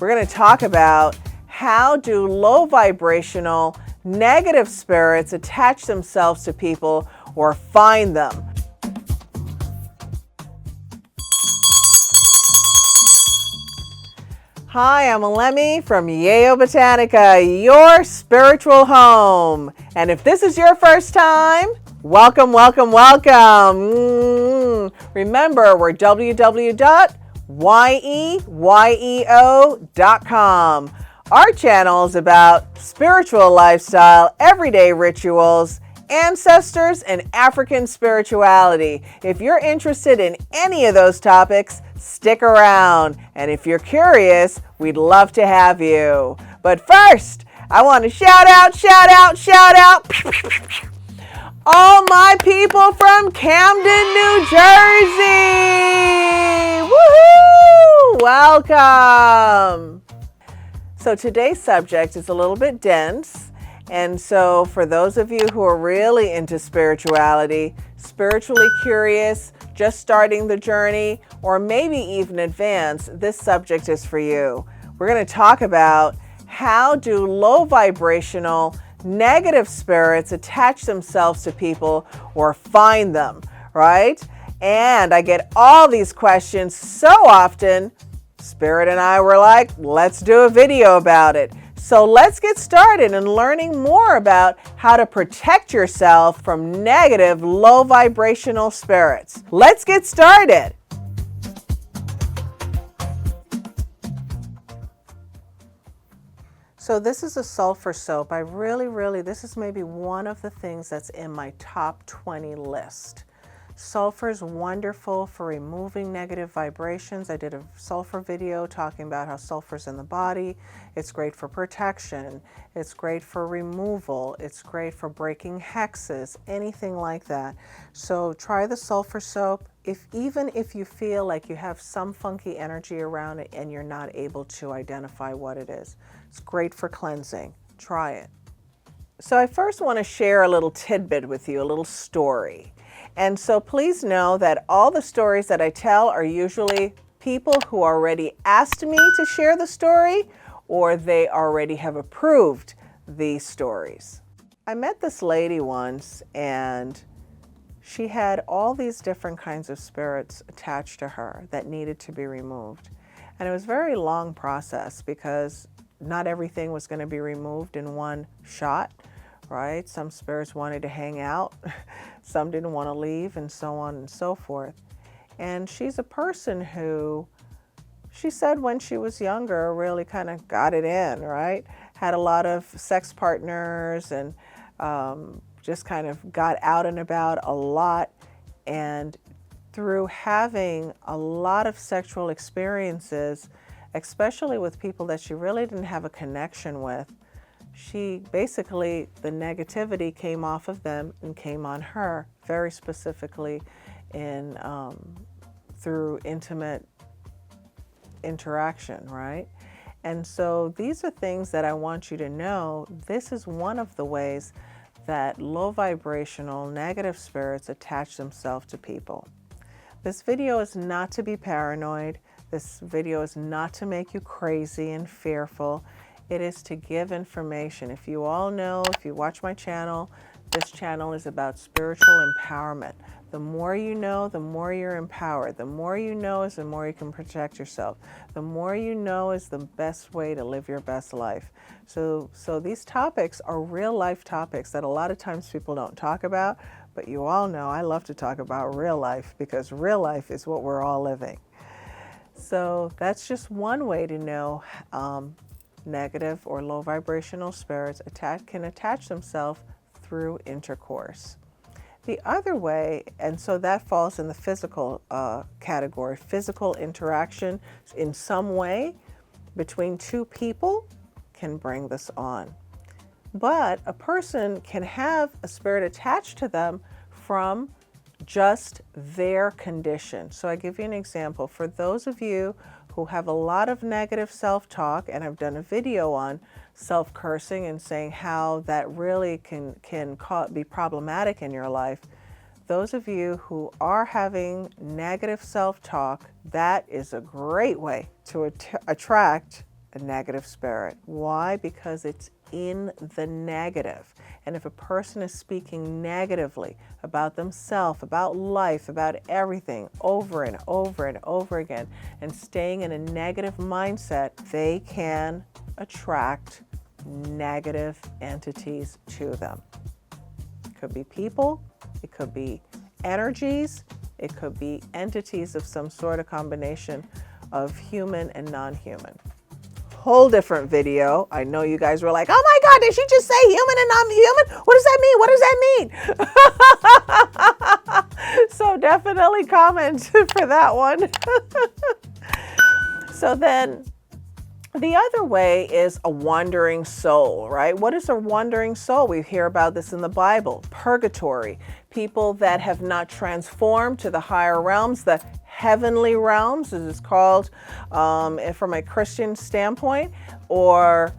We're going to talk about how do low vibrational negative spirits attach themselves to people or find them. Hi, I'm Elemi from Yeyeo Botanica, your spiritual home. And if this is your first time, welcome, welcome, welcome. Remember, we're www.yeyeo.com. Our channel is about spiritual lifestyle, everyday rituals, ancestors, and African spirituality. If you're interested in any of those topics, stick around. And if you're curious, we'd love to have you. But first, I want to shout out all my people from Camden, New Jersey. Woohoo! Welcome. So today's subject is a little bit dense. And so for those of you who are really into spirituality, spiritually curious, just starting the journey, or maybe even advanced, this subject is for you. We're going to talk about how do low vibrational negative spirits attach themselves to people or find them, right? And I get all these questions so often. Spirit and I were like, let's do a video about it. So let's get started in learning more about how to protect yourself from negative, low vibrational spirits. Let's get started. So this is a sulfur soap. This is maybe one of the things that's in my top 20 list. Sulfur is wonderful for removing negative vibrations. I did a sulfur video talking about how sulfur's in the body. It's great for protection. It's great for removal. It's great for breaking hexes, anything like that. So try the sulfur soap. Even if you feel like you have some funky energy around it and you're not able to identify what it is. It's great for cleansing. Try it. So I first want to share a little tidbit with you, a little story. And so please know that all the stories that I tell are usually people who already asked me to share the story or they already have approved these stories. I met this lady once and she had all these different kinds of spirits attached to her that needed to be removed. And it was a very long process because not everything was going to be removed in one shot. Right? Some spirits wanted to hang out, some didn't want to leave, and so on and so forth. And she's a person who, she said when she was younger, really kind of got it in, right? Had a lot of sex partners and just kind of got out and about a lot. And through having a lot of sexual experiences, especially with people that she really didn't have a connection with, she basically, the negativity came off of them and came on her, very specifically in through intimate interaction, right? And so these are things that I want you to know. This is one of the ways that low vibrational negative spirits attach themselves to people. This video is not to be paranoid. This video is not to make you crazy and fearful. It is to give information. If you all know, if you watch my channel, this channel is about spiritual empowerment. The more you know, the more you're empowered. The more you know is the more you can protect yourself. The more you know is the best way to live your best life. So these topics are real life topics that a lot of times people don't talk about, but you all know I love to talk about real life because real life is what we're all living. So that's just one way to know negative or low vibrational spirits can attach themselves through intercourse. The other way, and so that falls in the physical category, physical interaction in some way between two people can bring this on. But a person can have a spirit attached to them from just their condition. So I give you an example. For those of you who have a lot of negative self-talk, and I've done a video on self-cursing and saying how that really can be problematic in your life, those of you who are having negative self-talk, that is a great way to attract a negative spirit. Why? Because it's in the negative. And if a person is speaking negatively about themselves, about life, about everything, over and over and over again, and staying in a negative mindset, they can attract negative entities to them. It could be people, it could be energies, it could be entities of some sort of combination of human and non-human. Whole different video. I know you guys were like, oh my God, did she just say human and non-human? What does that mean? What does that mean? So definitely comment for that one. So then the other way is a wandering soul, right? What is a wandering soul? We hear about this in the Bible. Purgatory. People that have not transformed to the higher realms, the heavenly realms, as it's called from a Christian standpoint, or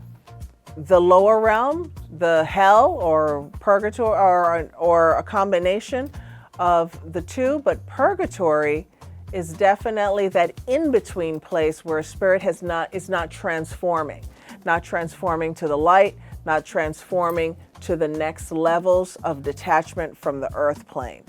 the lower realm, the hell or purgatory, or a combination of the two. But purgatory is definitely that in-between place where a spirit is not transforming to the light, not transforming to the next levels of detachment from the earth plane,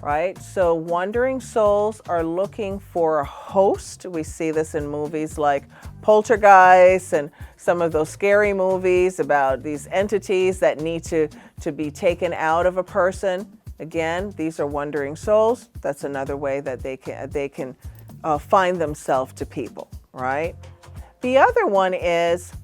right? So wandering souls are looking for a host. We see this in movies like Poltergeist and some of those scary movies about these entities that need to be taken out of a person. Again, these are wandering souls. That's another way that they can find themselves to people, right? The other one is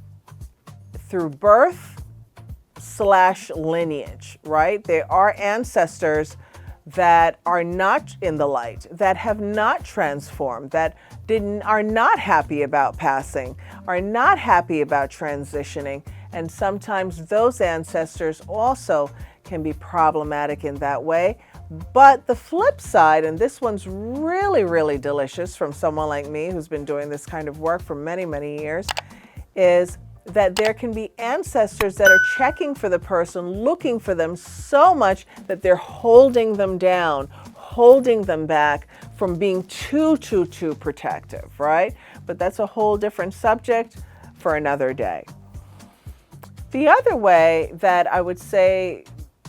through birth/lineage, right? There are ancestors that are not in the light, that have not transformed, that are not happy about passing, are not happy about transitioning. And sometimes those ancestors also can be problematic in that way. But the flip side, and this one's really, really delicious from someone like me who's been doing this kind of work for many, many years, is that there can be ancestors that are checking for the person, looking for them so much that they're holding them down, holding them back from being too protective, right? But that's a whole different subject for another day. The other way that I would say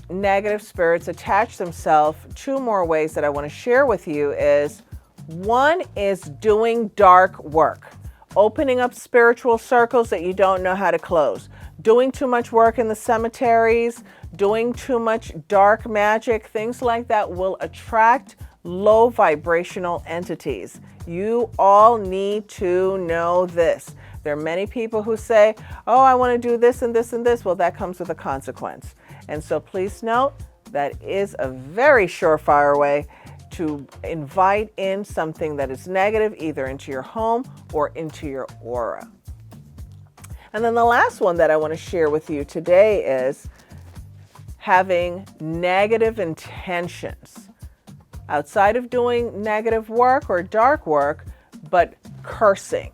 negative spirits attach themselves, two more ways that I want to share with you is, one is doing dark work, opening up spiritual circles that you don't know how to close, doing too much work in the cemeteries, doing too much dark magic, things like that will attract low vibrational entities. You all need to know this. There are many people who say, oh, I want to do this and this and this. Well, that comes with a consequence. And so please note, that is a very surefire way to invite in something that is negative, either into your home or into your aura. And then the last one that I want to share with you today is having negative intentions. Outside of doing negative work or dark work, but cursing.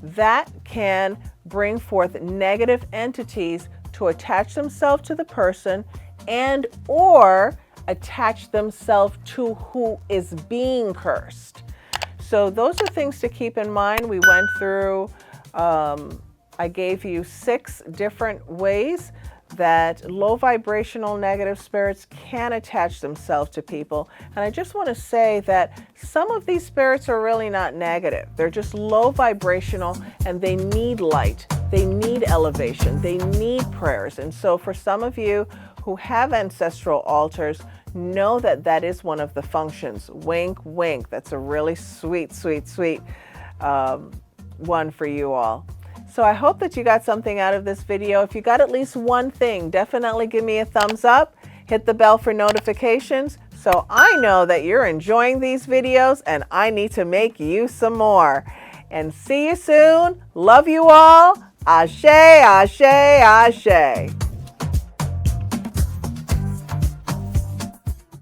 That can bring forth negative entities to attach themselves to the person and or attach themselves to who is being cursed. So those are things to keep in mind. We went through, I gave you 6 different ways that low vibrational negative spirits can attach themselves to people. And I just want to say that some of these spirits are really not negative. They're just low vibrational and they need light. They need elevation. They need prayers. And so for some of you who have ancestral altars, know that that is one of the functions. Wink, wink. That's a really sweet one for you all. So I hope that you got something out of this video. If you got at least one thing, definitely give me a thumbs up. Hit the bell for notifications so I know that you're enjoying these videos and I need to make you some more. And see you soon. Love you all. Ashe, ashe, ashe.